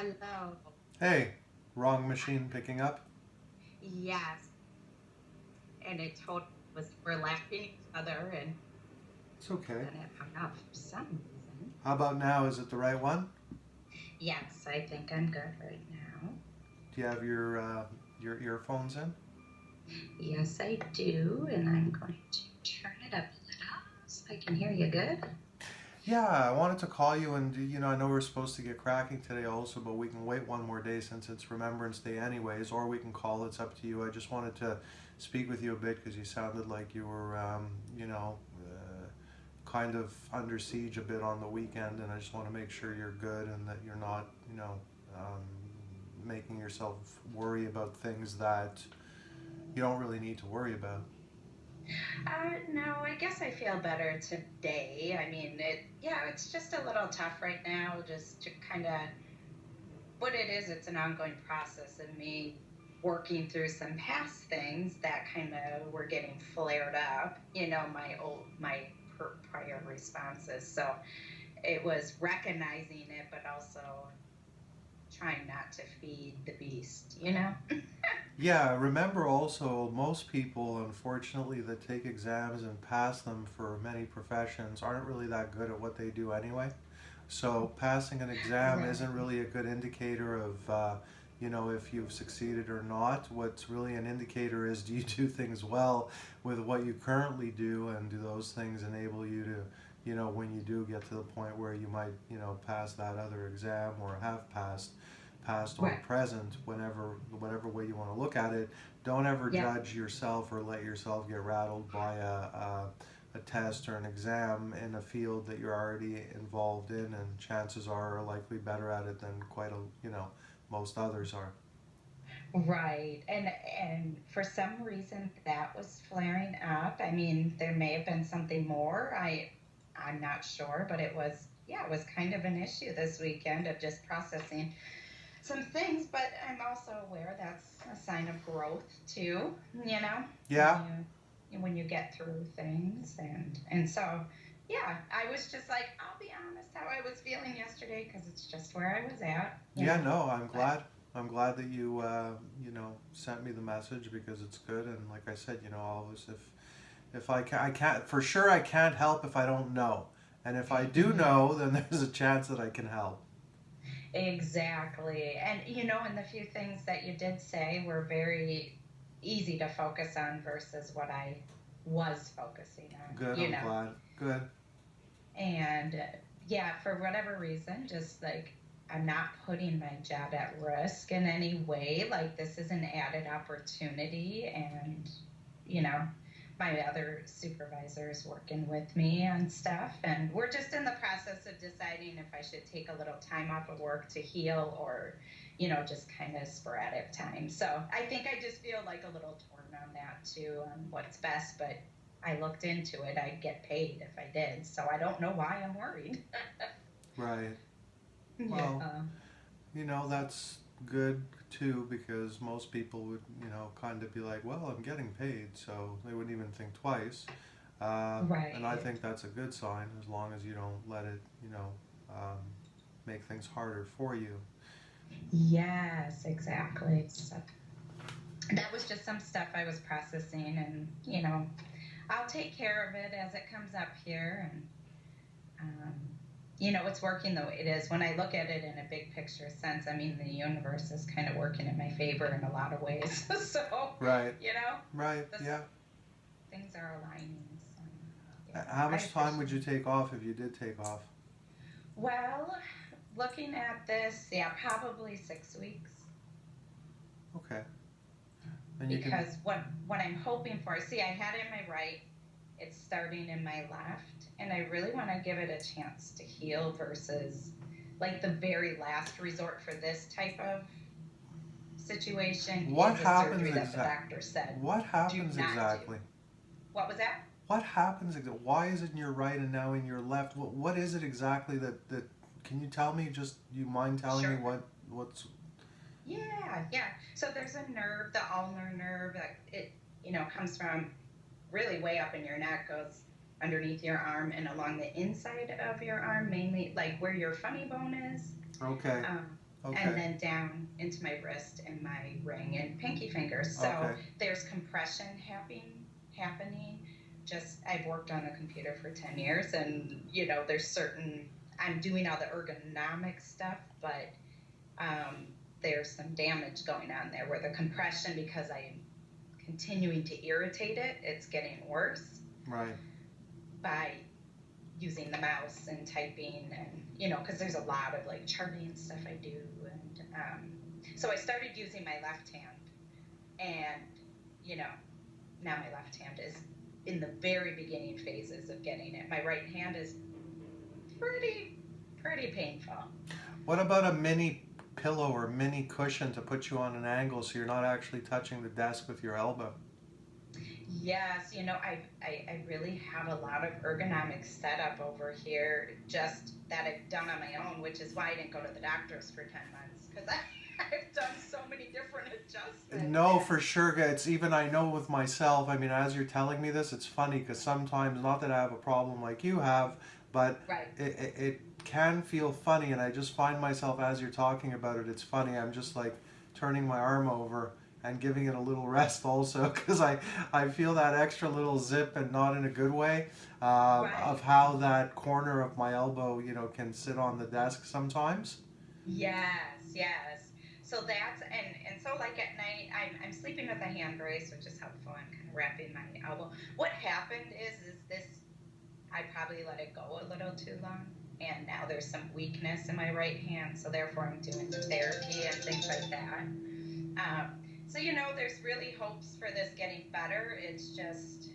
Hello. Hey, wrong machine picking up. Yes, and it totally was. We're laughing at each other, and It's okay. then it hung up for some reason. How about now? Is it the right one? Yes, I think I'm good right now. Do you have your earphones in? Yes, I do, and I'm going to turn it up a little so I can hear you good. Yeah, I wanted to call you and I know we're supposed to get cracking today also, but we can wait one more day since it's Remembrance Day anyways, or we can call. It's up to you. I just wanted to speak with you a bit because you sounded like you were, kind of under siege a bit on the weekend, and I just want to make sure you're good and that you're not, um, making yourself worry about things that you don't really need to worry about. No, I guess I feel better today. I mean, yeah, it's just a little tough right now, just to kind of what it is. It's an ongoing process of me working through some past things that kind of were getting flared up, my prior responses. So it was recognizing it, but also trying not to feed the beast. Yeah, remember also, most people, unfortunately, that take exams and pass them for many professions aren't really that good at what they do anyway. So passing an exam isn't Right. really a good indicator of, if you've succeeded or not. What's really an indicator is, do you do things well with what you currently do, and do those things enable you to, when you do get to the point where you might, pass that other exam or have passed, past or Right. present, whatever way you want to look at it. Don't ever Yeah. judge yourself or let yourself get rattled by a test or an exam in a field that you're already involved in, and chances are likely better at it than quite most others are. Right. And for some reason that was flaring up. I mean, there may have been something more. I'm not sure, but it was kind of an issue this weekend of just processing some things, but I'm also aware that's a sign of growth too, you know, when Yeah, you get through things. And so yeah, I was just like, I'll be honest how I was feeling yesterday because it's just where I was at. yeah. No, I'm But glad. I'm glad that you sent me the message, because it's good. And like I said, always, if I can't for sure, I can't help if I don't know, and if I do yeah, know, then there's a chance that I can help. exactly. And the few things that you did say were very easy to focus on versus what I was focusing on, Good. you I'm know. glad. Good. And yeah, for whatever reason, just like I'm not putting my job at risk in any way. Like this is an added opportunity, and you know, my other supervisors working with me on stuff, and we're just in the process of deciding if I should take a little time off of work to heal, or just kind of sporadic time. So I think I just feel like a little torn on that too, on what's best. But I looked into it, I'd get paid if I did, so I don't know why I'm worried. Right. Well, Yeah. that's good too, because most people would, kind of be like, well, I'm getting paid, so they wouldn't even think twice. And I Right. think that's a good sign, as long as you don't let it, um, make things harder for you. Yes, exactly. So that was just some stuff I was processing, and I'll take care of it as it comes up here. And um, it's working the way it is. When I look at it in a big picture sense, I mean, the universe is kind of working in my favor in a lot of ways. So, Right. you know, Right. the Yeah. things are aligning. So, yeah, How I much time would appreciate you it. take off if you did take off? Well, looking at this, yeah, probably 6 weeks. Okay. And you can. Because what I'm hoping for, see, I had it in my right, it's starting in my left, and I really want to give it a chance to heal versus like the very last resort for this type of situation What is a happens surgery that the exact? doctor said What do happens not do. exactly? What was that? What happens? Why is it in your right and now in your left? What is it exactly that? Can you tell me? Just, you mind telling me Sure. what's? Yeah, yeah. So there's a nerve, the ulnar nerve, that it comes from really way up in your neck, goes underneath your arm and along the inside of your arm, mainly like where your funny bone is. Okay. Um, and Okay. then down into my wrist and my ring and pinky fingers. So Okay. there's compression happening. Just I've worked on the computer for 10 years, and there's certain I'm doing all the ergonomic stuff, but um, there's some damage going on there where the compression, because I'm continuing to irritate it, it's getting worse Right. by using the mouse and typing, and because there's a lot of like charting stuff I do, and so I started using my left hand, and you know now my left hand is in the very beginning phases of getting it. My right hand is pretty painful. What about a mini pillow or mini cushion to put you on an angle so you're not actually touching the desk with your elbow? Yes, I really have a lot of ergonomic setup over here, just that I've done on my own, which is why I didn't go to the doctors for 10 months, because I've done so many different adjustments. No, And for sure. It's even, I know with myself. I mean, as you're telling me this, it's funny because sometimes, not that I have a problem like you have, but right, it can feel funny, and I just find myself as you're talking about it. It's funny. I'm just like turning my arm over and giving it a little rest also because I feel that extra little zip, and not in a good way, of right. how that corner of my elbow, can sit on the desk sometimes. Yes, yes. So and so like at night I'm sleeping with a hand brace, which is helpful. I'm kind of wrapping my elbow. What happened is this I probably let it go a little too long, and now there's some weakness in my right hand, so therefore I'm doing therapy and things like that. So there's really hopes for this getting better. It's just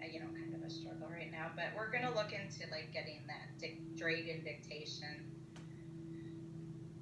kind of a struggle right now, but we're gonna look into like getting that Dragon dictation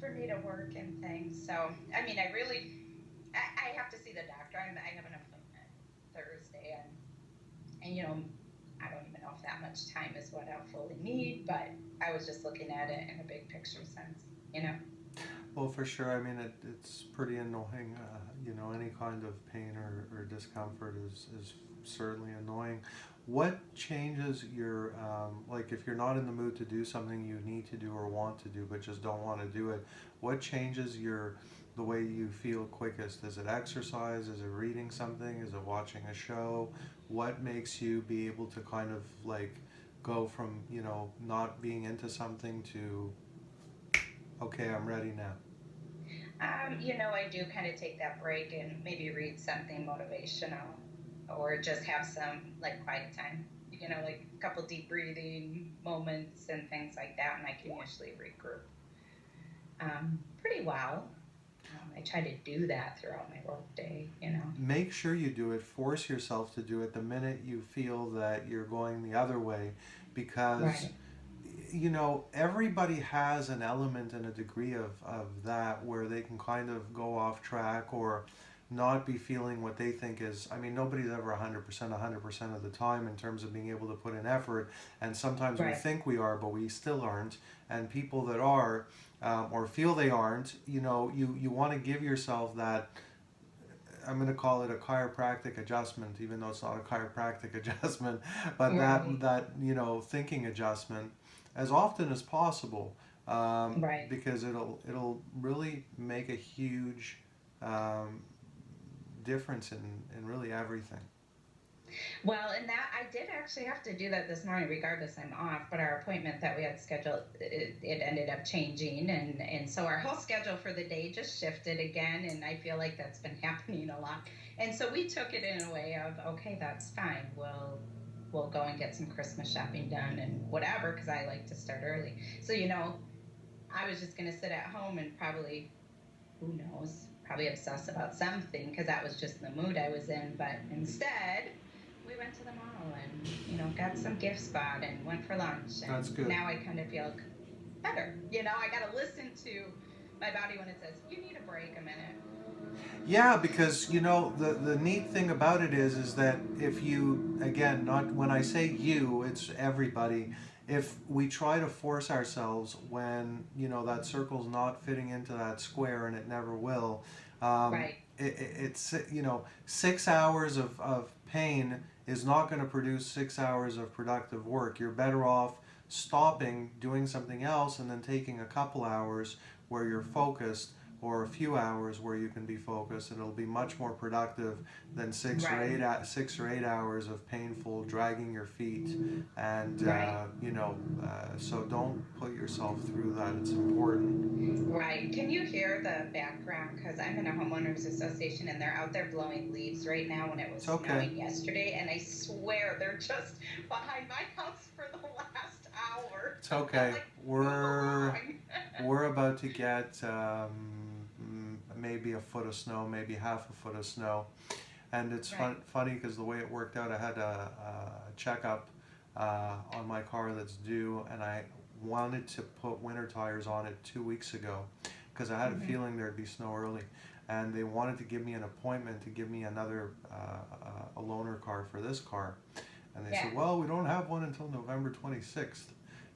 for me to work and things. So, I mean, I have to see the doctor. I have an appointment Thursday, and I don't even know if that much time is what I'll fully need, but I was just looking at it in a big picture sense, you know? Well, for sure. I mean, it's pretty annoying. Any kind of pain or discomfort is certainly annoying. What changes your, like, if you're not in the mood to do something you need to do or want to do, but just don't want to do it, what changes the way you feel quickest? Is it exercise? Is it reading something? Is it watching a show? What makes you be able to kind of like go from, not being into something to, okay, I'm ready now? I do kind of take that break and maybe read something motivational, or just have some like quiet time, like a couple deep breathing moments and things like that, and I can usually regroup pretty well. I try to do that throughout my work day. Make sure you do it. Force yourself to do it the minute you feel that you're going the other way, because Right, everybody has an element and a degree of that where they can kind of go off track or not be feeling what they think is. I mean, nobody's ever 100% of the time in terms of being able to put in effort, and sometimes we right, think we are but we still aren't. And people that are, or feel they aren't, you want to give yourself that, I'm going to call it a chiropractic adjustment, even though it's not a chiropractic adjustment, but that right, that thinking adjustment as often as possible, right. because it'll really make a huge um, difference in really everything. Well, and that I did actually have to do that this morning, regardless I'm off. But our appointment that we had scheduled, it ended up changing, and so our whole schedule for the day just shifted again. And I feel like that's been happening a lot. And so we took it in a way of, okay, that's fine. We'll go and get some Christmas shopping done and whatever, because I like to start early. So I was just gonna sit at home and probably, who knows, probably obsess about something, because that was just the mood I was in. But instead, we went to the mall and, got some gift spot and went for lunch. That's And good. now I kind of feel better. I got to listen to my body when it says, you need a break a minute. Yeah, because the neat thing about it is that if you, again, not when I say you, it's everybody. If we try to force ourselves when that circle's not fitting into that square, and it never will, Right, it's 6 hours of pain is not going to produce 6 hours of productive work. You're better off stopping, doing something else, and then taking a couple hours where you're focused, or a few hours where you can be focused, and it'll be much more productive than Right. 6 or 8 hours of painful dragging your feet. And Right. so don't put yourself through that. It's important. Right. Can you hear the background? Because I'm in a homeowners association and they're out there blowing leaves right now when it was It's okay. snowing yesterday. And I swear they're just behind my house for the last hour. It's I'm okay. like, move We're along. we're about to get maybe a foot of snow, maybe half a foot of snow. And it's Right. funny because the way it worked out, I had a checkup on my car that's due, and I wanted to put winter tires on it 2 weeks ago because I had a Hmm. feeling there'd be snow early. And they wanted to give me an appointment to give me another a loaner car for this car. And they Yeah. said, well, we don't have one until November 26th.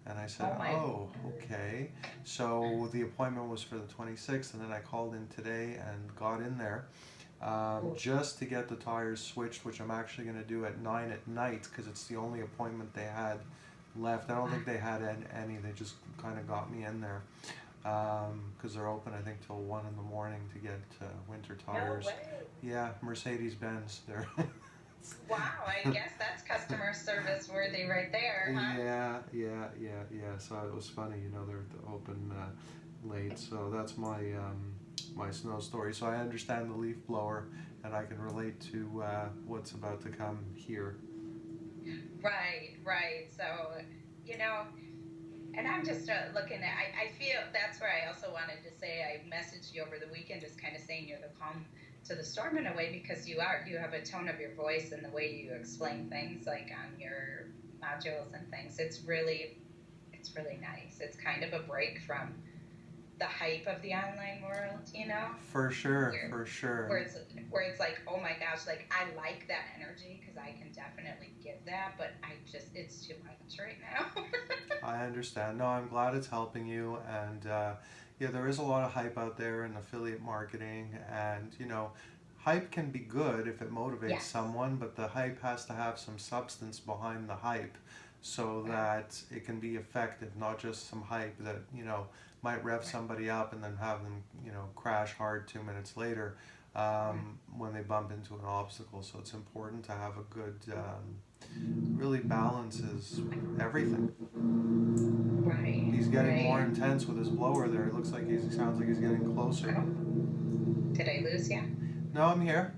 And I said, Oh my oh, word. okay. So the appointment was for the 26th, and then I called in today and got in there just to get the tires switched, which I'm actually going to do at 9 at night because it's the only appointment they had left. I don't Wow. think they had any. They just kind of got me in there because they're open, I think, till 1 in the morning to get winter No tires. way. Yeah, Mercedes Benz. They're Wow. I guess that's customer service worthy right there, huh? yeah. So it was funny, they're open late. So that's my snow story. So I understand the leaf blower, and I can relate to what's about to come here. Right. Right. So, you know, and I'm just looking at, I feel that's where I also wanted to say I messaged you over the weekend, just kind of saying you're the calm to the storm in a way because you have a tone of your voice and the way you explain things like on your modules and things. It's really nice. It's kind of a break from the hype of the online world, For sure, where for sure. where it's where it's like, oh my gosh, like I like that energy because I can definitely give that, but it's too much right now. I understand. No, I'm glad it's helping you. And yeah, there is a lot of hype out there in affiliate marketing. And, hype can be good if it motivates Yes. someone, but the hype has to have some substance behind the hype so Right. that it can be effective, not just some hype that, might rev Right. somebody up and then have them, crash hard 2 minutes later Right. when they bump into an obstacle. So it's important to have a good, really balances everything. Right. He's getting more Right. intense with his blower there. It looks like he sounds like he's getting closer. Oh, did I lose you? No, I'm here.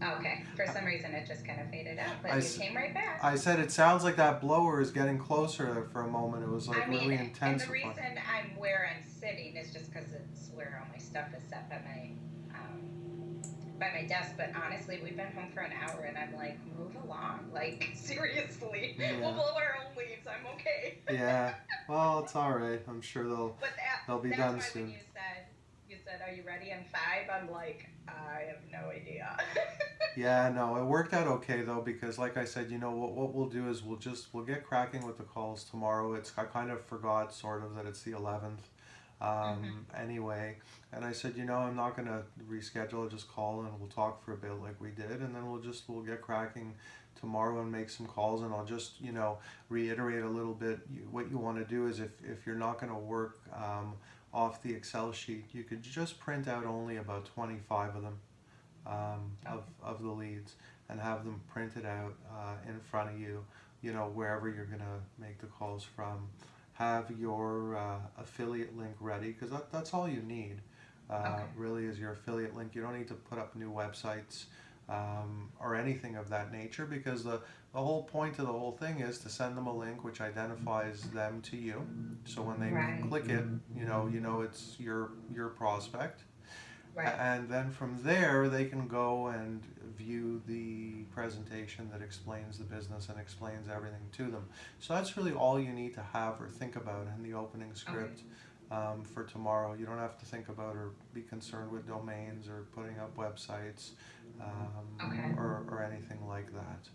Okay. For some reason, it just kind of faded out, I, but you came right back. I said it sounds like that blower is getting closer there for a moment. It was like I mean, really and the intensifying. reason I'm where I'm sitting is just because it's where all my stuff is set by my desk. But honestly, we've been home for an hour, and I'm like, move along. Like seriously, we'll Yeah, blow our own leaves. I'm okay. yeah. Well, it's all right. I'm sure But they'll be that's done why when soon. you said, are you ready in 5? I'm like, I have no idea. Yeah, no, it worked out okay though because, like I said, what we'll do is we'll get cracking with the calls tomorrow. I kind of forgot sort of that it's the 11th, Hmm. anyway, and I said, I'm not gonna reschedule. I'll just call and we'll talk for a bit like we did, and then we'll get cracking tomorrow and make some calls, and I'll just reiterate a little bit. What you want to do is if you're not gonna work off the Excel sheet, you could just print out only about 25 of them Okay. of the leads and have them printed out in front of you, wherever you're going to make the calls from. Have your affiliate link ready because that's all you need, Okay. really, is your affiliate link. You don't need to put up new websites or anything of that nature because the whole point of the whole thing is to send them a link which identifies them to you. So when they Right. click it, you know it's your prospect, Right. and then from there they can go and view the presentation that explains the business and explains everything to them. So that's really all you need to have or think about in the opening Okay. script for tomorrow. You don't have to think about or be concerned with domains or putting up websites Okay. or anything like that.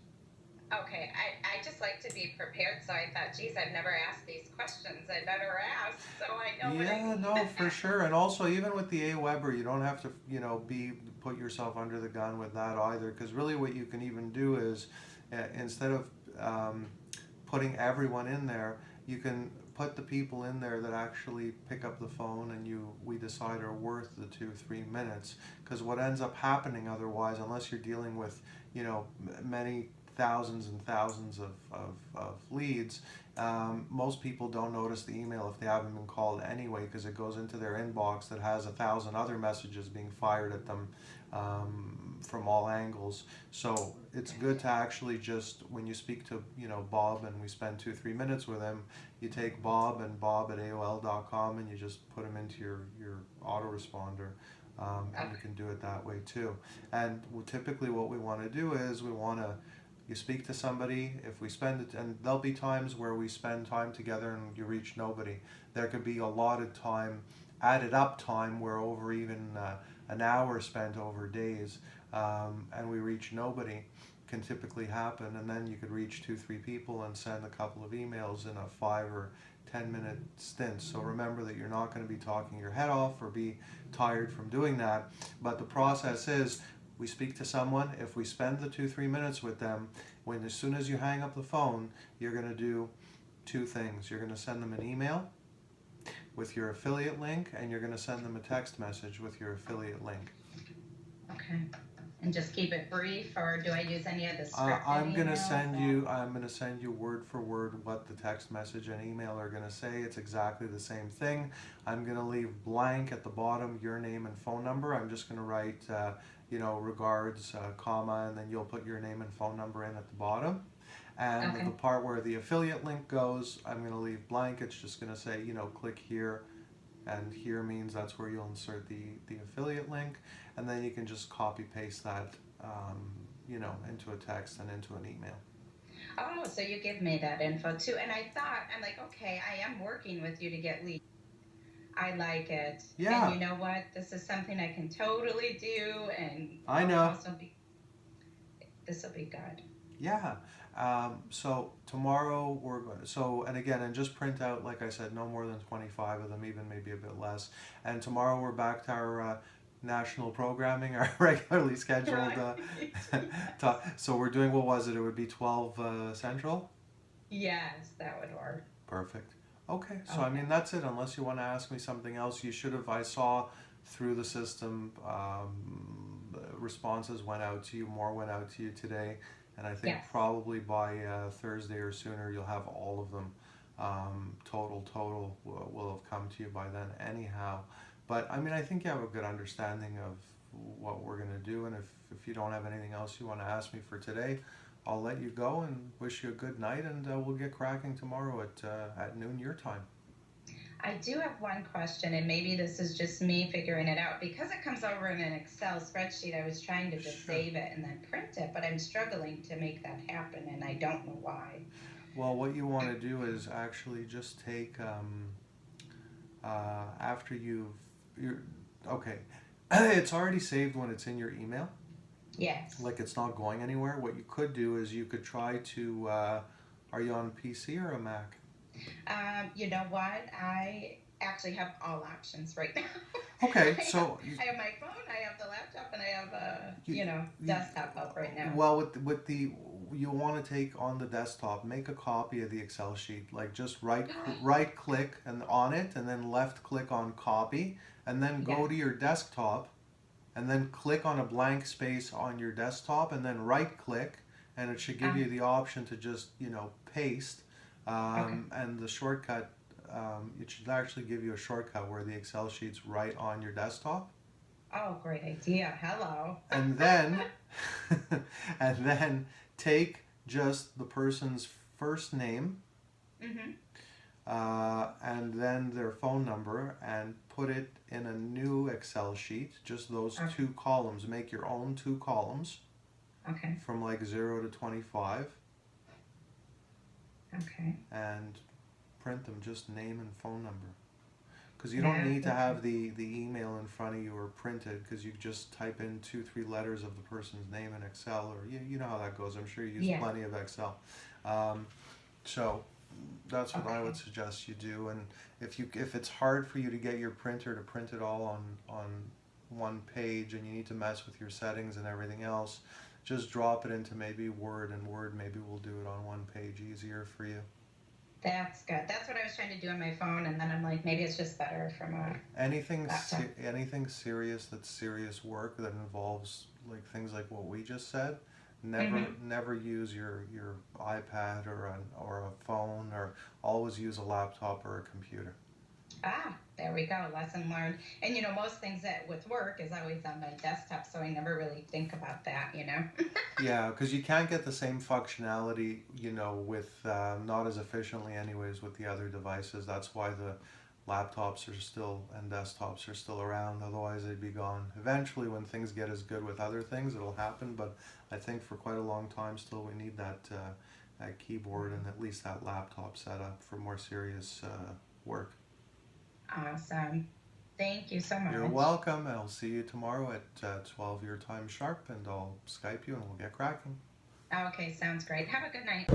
Okay. I just like to be prepared, so I thought, geez, I've never asked these questions. I better ask so I know what I Yeah, need. no, for sure. And also, even with the Aweber, you don't have to, be put yourself under the gun with that either. Because really, what you can even do is, instead of putting everyone in there, you can put the people in there that actually pick up the phone and we decide are worth the 2-3 minutes. Because what ends up happening otherwise, unless you're dealing with, many thousands and thousands of leads, most people don't notice the email if they haven't been called anyway, because it goes into their inbox that has 1,000 other messages being fired at them, from all angles. So it's good to actually just, when you speak to, Bob, and we spend 2-3 minutes with him, you take Bob and Bob at AOL.com, and you just put him into your autoresponder. And you can do it that way too. And typically what we want to do is you speak to somebody, if we spend it, and there'll be times where we spend time together and you reach nobody. There could be allotted time, added up time, where over even an hour spent over days, and we reach nobody, can typically happen. And then you could reach 2-3 people and send a couple of emails in a 5 or 10 minute stint. So remember that you're not going to be talking your head off or be tired from doing that. But the process is, we speak to someone. If we spend the 2-3 minutes with them, as soon as you hang up the phone, you're going to do two things. You're going to send them an email with your affiliate link, and you're going to send them a text message with your affiliate link. Okay. And just keep it brief, or do I use any of the scripted I'm gonna emails? send you word for word what the text message and email are gonna say. It's exactly the same thing. I'm gonna leave blank at the bottom your name and phone number. I'm just gonna write, regards, comma, and then you'll put your name and phone number in at the bottom. And Okay. the part where the affiliate link goes, I'm gonna leave blank. It's just gonna say, click here, and here means that's where you'll insert the affiliate link, and then you can just copy paste that, into a text and into an email. Oh, so you give me that info too. And I'm like, okay, I am working with you to get leads. I like it. And Yeah, you know what? This is something I can totally do, and I will know. also this will be good. Yeah. So tomorrow we're going to, and again, and just print out, like I said, no more than 25 of them, even maybe a bit less. And tomorrow we're back to our national programming, our regularly scheduled Right. talk. So we're doing, what was it? It would be 12 Central? Yes, that would work. Perfect. Okay, so I Okay. mean, that's it. Unless you want to ask me something else, you should have. I saw through the system, responses went out to you, more went out to you today, and I think Yes. probably by Thursday or sooner you'll have all of them. Total will have come to you by then, anyhow. But I mean, I think you have a good understanding of what we're going to do, and if you don't have anything else you want to ask me for today, I'll let you go and wish you a good night, and we'll get cracking tomorrow at noon your time. I do have one question, and maybe this is just me figuring it out. Because it comes over in an Excel spreadsheet, I was trying to just Sure. save it and then print it, but I'm struggling to make that happen, and I don't know why. Well, what you want to do is actually just take, after you're okay. It's already saved when it's in your email. Yes. Like, it's not going anywhere. What you could do is you could try to. Are you on PC or a Mac? You know what? I actually have all options right now. Okay, I have, so I have my phone, I have the laptop, and I have you, you desktop up right now. well, with the you want to take on the desktop, make a copy of the Excel sheet. Like, just right click and on it, and then left click on copy, and then go Yes. to your desktop, and then click on a blank space on your desktop, and then right click, and it should give you Um, the option to just paste, okay. and the shortcut. It should actually give you a shortcut where the Excel sheet's right on your desktop, Oh, great idea. Hello. and then and then take just the person's first name, Mm-hmm. and then their phone number, and put it in a new Excel sheet, just those Okay. two columns. Make your own two columns Okay. from like 0 to 25, Okay. and print them, just name and phone number. Because you don't That need to would have the email in front of you or printed, because you just type in 2-3 letters of the person's name in Excel, or you know how that goes. I'm sure you use yeah. plenty of Excel. Um, so that's what I would Okay. suggest you do. And if it's hard for you to get your printer to print it all on one page, and you need to mess with your settings and everything else, just drop it into maybe Word, and Word maybe will do it on one page easier for you. That's good. That's what I was trying to do on my phone, and then I'm like, maybe it's just better from a laptop. Anything serious that's serious work that involves like things like what we just said. Hmm. Never use your iPad or a phone, or always use a laptop or a computer. Ah, there we go. Lesson learned. And most things that with work is always on my desktop, so I never really think about that. Yeah, because you can't get the same functionality, with not as efficiently, anyways, with the other devices. That's why the laptops are still and desktops are still around. Otherwise, they'd be gone. Eventually, when things get as good with other things, it'll happen. But I think for quite a long time still, we need that keyboard and at least that laptop setup for more serious work. Awesome. Thank you so You're much. welcome. I'll see you tomorrow at 12 your time sharp, and I'll Skype you and we'll get cracking. Okay, sounds great. Have a good night.